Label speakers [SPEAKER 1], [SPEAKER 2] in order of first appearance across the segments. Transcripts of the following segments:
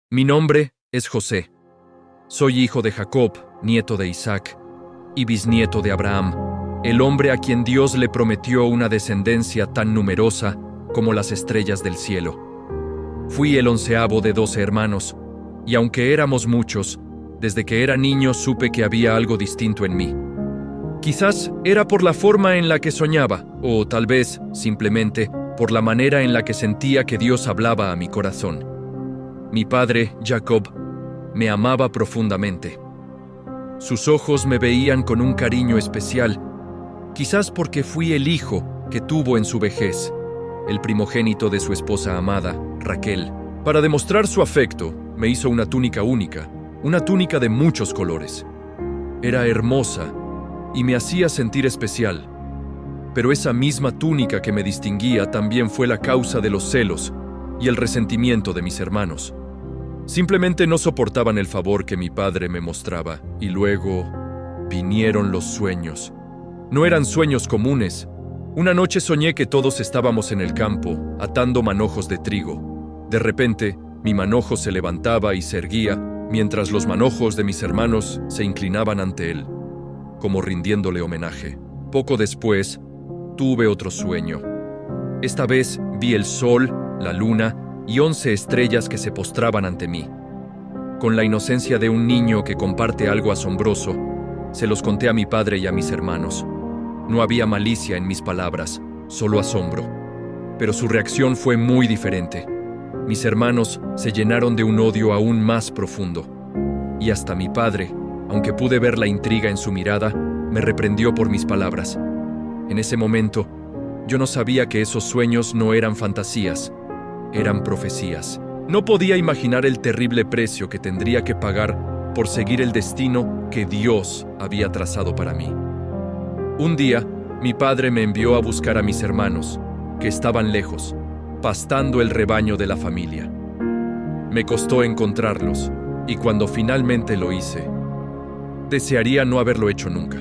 [SPEAKER 1] Mi nombre es José. Soy hijo de Jacob, nieto de Isaac, y bisnieto de Abraham, el hombre a quien Dios le prometió una descendencia tan numerosa como las estrellas del cielo. Fui el 11º de 12 hermanos, y aunque éramos muchos, desde que era niño supe que había algo distinto en mí. Quizás era por la forma en la que soñaba, o tal vez, simplemente, por la manera en la que sentía que Dios hablaba a mi corazón. Mi padre, Jacob, me amaba profundamente. Sus ojos me veían con un cariño especial, quizás porque fui el hijo que tuvo en su vejez, el primogénito de su esposa amada, Raquel. Para demostrar su afecto, me hizo una túnica única, una túnica de muchos colores. Era hermosa y me hacía sentir especial. Pero esa misma túnica que me distinguía también fue la causa de los celos y el resentimiento de mis hermanos. Simplemente no soportaban el favor que mi padre me mostraba, y luego vinieron los sueños. No eran sueños comunes. Una noche soñé que todos estábamos en el campo, atando manojos de trigo. De repente, mi manojo se levantaba y se erguía, mientras los manojos de mis hermanos se inclinaban ante él, como rindiéndole homenaje. Poco después, tuve otro sueño. Esta vez vi el sol, la luna y 11 estrellas que se postraban ante mí. Con la inocencia de un niño que comparte algo asombroso, se los conté a mi padre y a mis hermanos. No había malicia en mis palabras, solo asombro. Pero su reacción fue muy diferente. Mis hermanos se llenaron de un odio aún más profundo. Y hasta mi padre, aunque pude ver la intriga en su mirada, me reprendió por mis palabras. En ese momento, yo no sabía que esos sueños no eran fantasías, eran profecías. No podía imaginar el terrible precio que tendría que pagar por seguir el destino que Dios había trazado para mí. Un día, mi padre me envió a buscar a mis hermanos, que estaban lejos, pastando el rebaño de la familia. Me costó encontrarlos, y cuando finalmente lo hice, desearía no haberlo hecho nunca.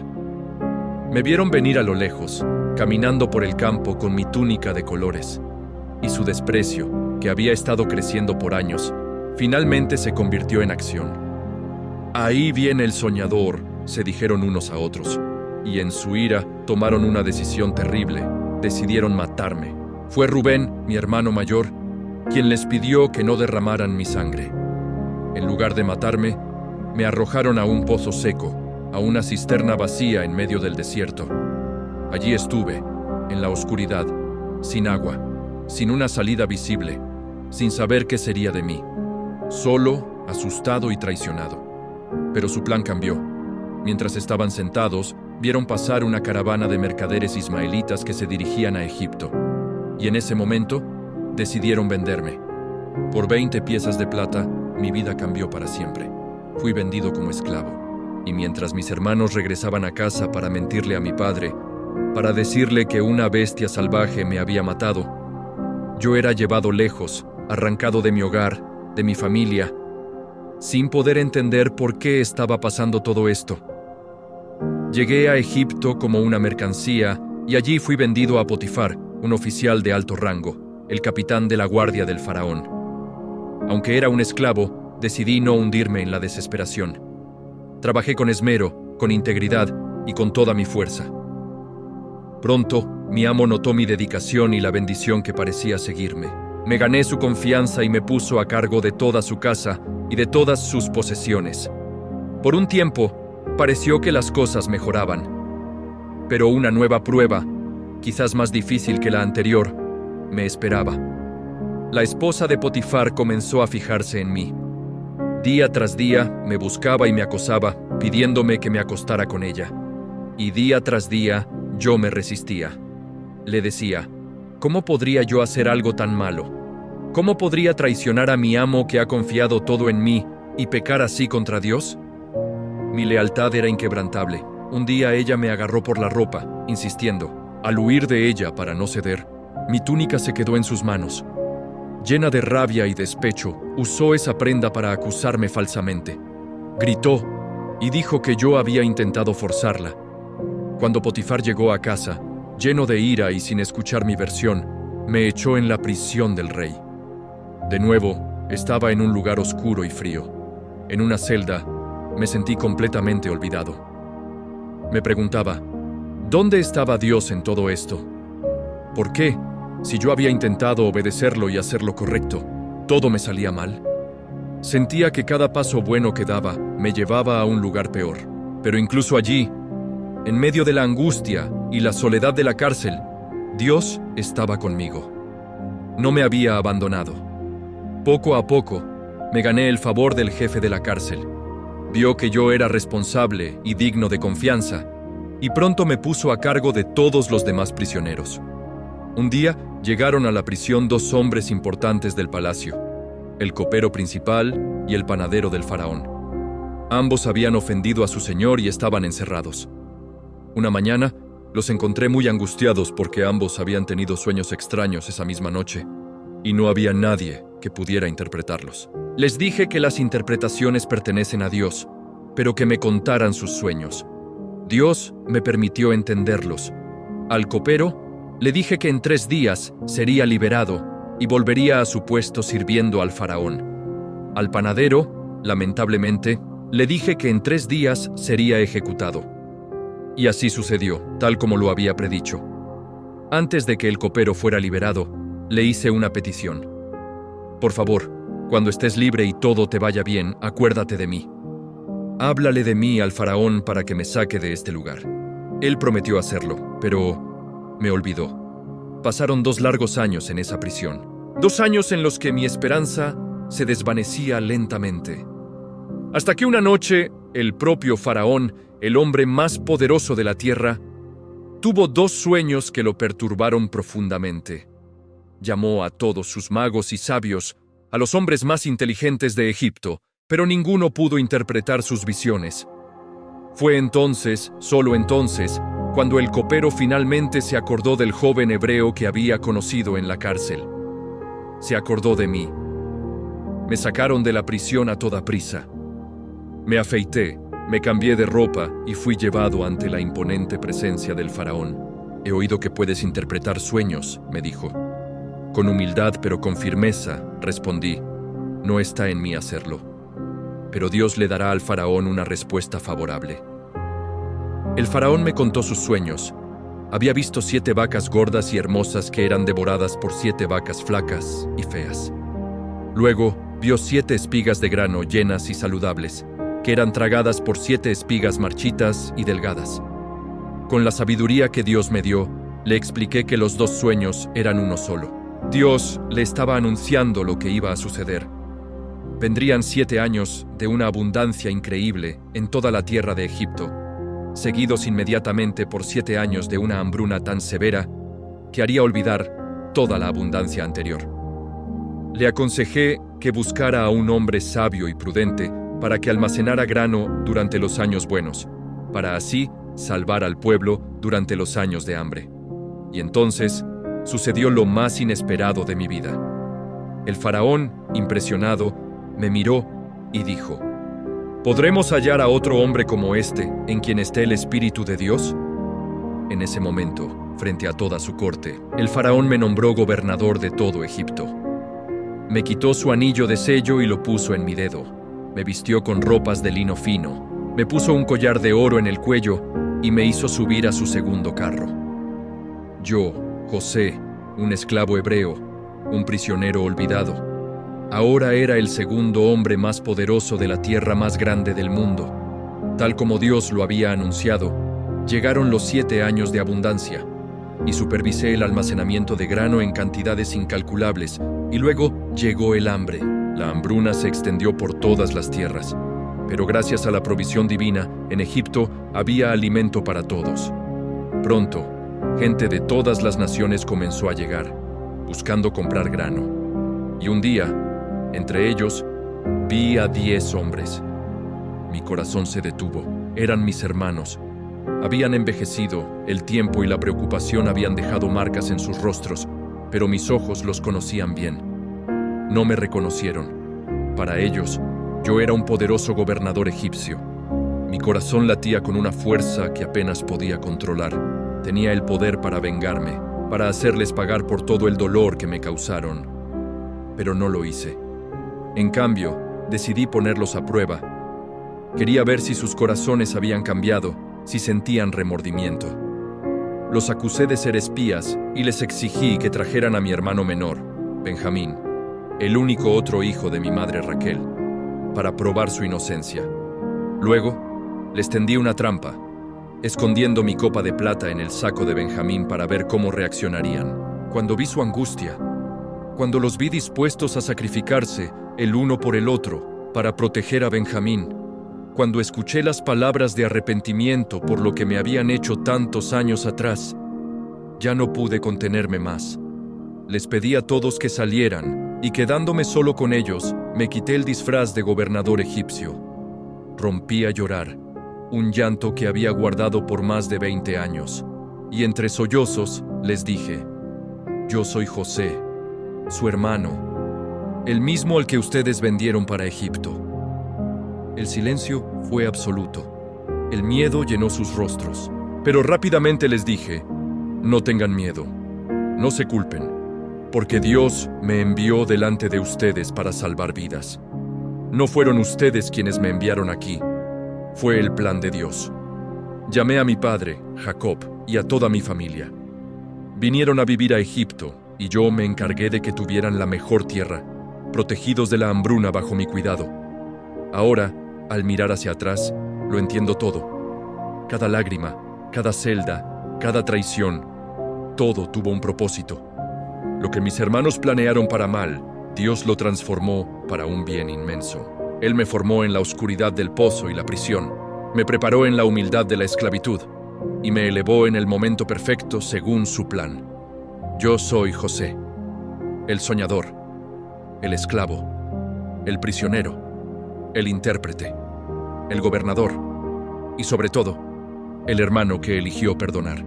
[SPEAKER 1] Me vieron venir a lo lejos, caminando por el campo con mi túnica de colores, y su desprecio, que había estado creciendo por años, finalmente se convirtió en acción. «Ahí viene el soñador», se dijeron unos a otros, y en su ira tomaron una decisión terrible, decidieron matarme. Fue Rubén, mi hermano mayor, quien les pidió que no derramaran mi sangre. En lugar de matarme, me arrojaron a un pozo seco, a una cisterna vacía en medio del desierto. Allí estuve, en la oscuridad, sin agua, sin una salida visible, sin saber qué sería de mí, solo, asustado y traicionado. Pero su plan cambió. Mientras estaban sentados, vieron pasar una caravana de mercaderes ismaelitas que se dirigían a Egipto, y en ese momento decidieron venderme. Por 20 piezas de plata, mi vida cambió para siempre. Fui vendido como esclavo, y mientras mis hermanos regresaban a casa para mentirle a mi padre, para decirle que una bestia salvaje me había matado, yo era llevado lejos, arrancado de mi hogar, de mi familia, sin poder entender por qué estaba pasando todo esto. Llegué a Egipto como una mercancía y allí fui vendido a Potifar, un oficial de alto rango, el capitán de la guardia del faraón. Aunque era un esclavo, decidí no hundirme en la desesperación. Trabajé con esmero, con integridad y con toda mi fuerza. Pronto, mi amo notó mi dedicación y la bendición que parecía seguirme. Me gané su confianza y me puso a cargo de toda su casa y de todas sus posesiones. Por un tiempo, pareció que las cosas mejoraban. Pero una nueva prueba, quizás más difícil que la anterior, me esperaba. La esposa de Potifar comenzó a fijarse en mí. Día tras día me buscaba y me acosaba, pidiéndome que me acostara con ella. Y día tras día yo me resistía. Le decía, ¿cómo podría yo hacer algo tan malo? ¿Cómo podría traicionar a mi amo que ha confiado todo en mí y pecar así contra Dios? Mi lealtad era inquebrantable. Un día ella me agarró por la ropa, insistiendo. Al huir de ella para no ceder, mi túnica se quedó en sus manos. Llena de rabia y despecho, usó esa prenda para acusarme falsamente. Gritó y dijo que yo había intentado forzarla. Cuando Potifar llegó a casa, lleno de ira y sin escuchar mi versión, me echó en la prisión del rey. De nuevo, Estaba en un lugar oscuro y frío. En una celda, me sentí completamente olvidado. Me preguntaba, ¿dónde estaba Dios en todo esto? ¿Por qué, si yo había intentado obedecerlo y hacer lo correcto, todo me salía mal? Sentía que cada paso bueno que daba me llevaba a un lugar peor. Pero incluso allí, en medio de la angustia y la soledad de la cárcel, Dios estaba conmigo. No me había abandonado. Poco a poco, me gané el favor del jefe de la cárcel. Vio que yo era responsable y digno de confianza, y pronto me puso a cargo de todos los demás prisioneros. Un día llegaron a la prisión dos hombres importantes del palacio, el copero principal y el panadero del faraón. Ambos habían ofendido a su señor y estaban encerrados. Una mañana, los encontré muy angustiados porque ambos habían tenido sueños extraños esa misma noche, y no había nadie que pudiera interpretarlos. Les dije que las interpretaciones pertenecen a Dios, pero que me contaran sus sueños. Dios me permitió entenderlos. Al copero, le dije que en 3 días sería liberado y volvería a su puesto sirviendo al faraón. Al panadero, lamentablemente, le dije que en 3 días sería ejecutado. Y así sucedió, tal como lo había predicho. Antes de que el copero fuera liberado, le hice una petición. Por favor, cuando estés libre y todo te vaya bien, acuérdate de mí. Háblale de mí al faraón para que me saque de este lugar. Él prometió hacerlo, pero me olvidó. Pasaron 2 largos años en esa prisión. 2 años en los que mi esperanza se desvanecía lentamente. Hasta que una noche, el propio faraón, el hombre más poderoso de la tierra, tuvo 2 sueños que lo perturbaron profundamente. Llamó a todos sus magos y sabios, a los hombres más inteligentes de Egipto, pero ninguno pudo interpretar sus visiones. Fue entonces, solo entonces, cuando el copero finalmente se acordó del joven hebreo que había conocido en la cárcel. Se acordó de mí. Me sacaron de la prisión a toda prisa. Me afeité, me cambié de ropa y fui llevado ante la imponente presencia del faraón. He oído que puedes interpretar sueños, me dijo. Con humildad pero con firmeza, respondí, no está en mí hacerlo. Pero Dios le dará al faraón una respuesta favorable. El faraón me contó sus sueños. Había visto 7 vacas gordas y hermosas que eran devoradas por 7 vacas flacas y feas. Luego vio 7 espigas de grano llenas y saludables, que eran tragadas por 7 espigas marchitas y delgadas. Con la sabiduría que Dios me dio, le expliqué que los 2 sueños eran uno solo. Dios le estaba anunciando lo que iba a suceder. Vendrían 7 años de una abundancia increíble en toda la tierra de Egipto, seguidos inmediatamente por 7 años de una hambruna tan severa que haría olvidar toda la abundancia anterior. Le aconsejé que buscara a un hombre sabio y prudente para que almacenara grano durante los años buenos, para así salvar al pueblo durante los años de hambre. Y entonces sucedió lo más inesperado de mi vida. El faraón, impresionado, me miró y dijo, ¿podremos hallar a otro hombre como este, en quien esté el Espíritu de Dios? En ese momento, frente a toda su corte, el faraón me nombró gobernador de todo Egipto. Me quitó su anillo de sello y lo puso en mi dedo. Me vistió con ropas de lino fino. Me puso un collar de oro en el cuello y me hizo subir a su segundo carro. Yo, José, un esclavo hebreo, un prisionero olvidado, ahora era el segundo hombre más poderoso de la tierra más grande del mundo. Tal como Dios lo había anunciado, llegaron los 7 años de abundancia, y supervisé el almacenamiento de grano en cantidades incalculables, y luego llegó el hambre. La hambruna se extendió por todas las tierras, pero gracias a la provisión divina, en Egipto había alimento para todos. Pronto, gente de todas las naciones comenzó a llegar, buscando comprar grano. Y un día, entre ellos, vi a 10 hombres. Mi corazón se detuvo. Eran mis hermanos. Habían envejecido, el tiempo y la preocupación habían dejado marcas en sus rostros, pero mis ojos los conocían bien. No me reconocieron. Para ellos, yo era un poderoso gobernador egipcio. Mi corazón latía con una fuerza que apenas podía controlar. Tenía el poder para vengarme, para hacerles pagar por todo el dolor que me causaron. Pero no lo hice. En cambio, decidí ponerlos a prueba. Quería ver si sus corazones habían cambiado, si sentían remordimiento. Los acusé de ser espías y les exigí que trajeran a mi hermano menor, Benjamín, el único otro hijo de mi madre Raquel, para probar su inocencia. Luego, les tendí una trampa, escondiendo mi copa de plata en el saco de Benjamín para ver cómo reaccionarían. Cuando vi su angustia, cuando los vi dispuestos a sacrificarse el uno por el otro para proteger a Benjamín, cuando escuché las palabras de arrepentimiento por lo que me habían hecho tantos años atrás, ya no pude contenerme más. Les pedí a todos que salieran y quedándome solo con ellos, me quité el disfraz de gobernador egipcio. Rompí a llorar, un llanto que había guardado por más de 20 años, y entre sollozos les dije: yo soy José, su hermano, el mismo al que ustedes vendieron para Egipto. El silencio fue absoluto. El miedo llenó sus rostros. Pero rápidamente les dije: no tengan miedo, no se culpen, porque Dios me envió delante de ustedes para salvar vidas. No fueron ustedes quienes me enviaron aquí, fue el plan de Dios. Llamé a mi padre, Jacob, y a toda mi familia. Vinieron a vivir a Egipto, y yo me encargué de que tuvieran la mejor tierra, protegidos de la hambruna bajo mi cuidado. Ahora, al mirar hacia atrás, lo entiendo todo. Cada lágrima, cada celda, cada traición, todo tuvo un propósito. Lo que mis hermanos planearon para mal, Dios lo transformó para un bien inmenso. Él me formó en la oscuridad del pozo y la prisión, me preparó en la humildad de la esclavitud y me elevó en el momento perfecto según su plan. Yo soy José, el soñador, el esclavo, el prisionero, el intérprete, el gobernador y, sobre todo, el hermano que eligió perdonar.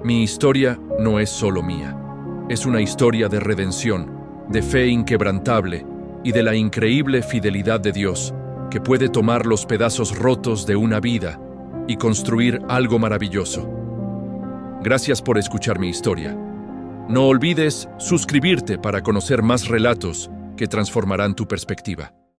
[SPEAKER 1] Mi historia no es solo mía, es una historia de redención, de fe inquebrantable y de la increíble fidelidad de Dios, que puede tomar los pedazos rotos de una vida y construir algo maravilloso. Gracias por escuchar mi historia. No olvides suscribirte para conocer más relatos que transformarán tu perspectiva.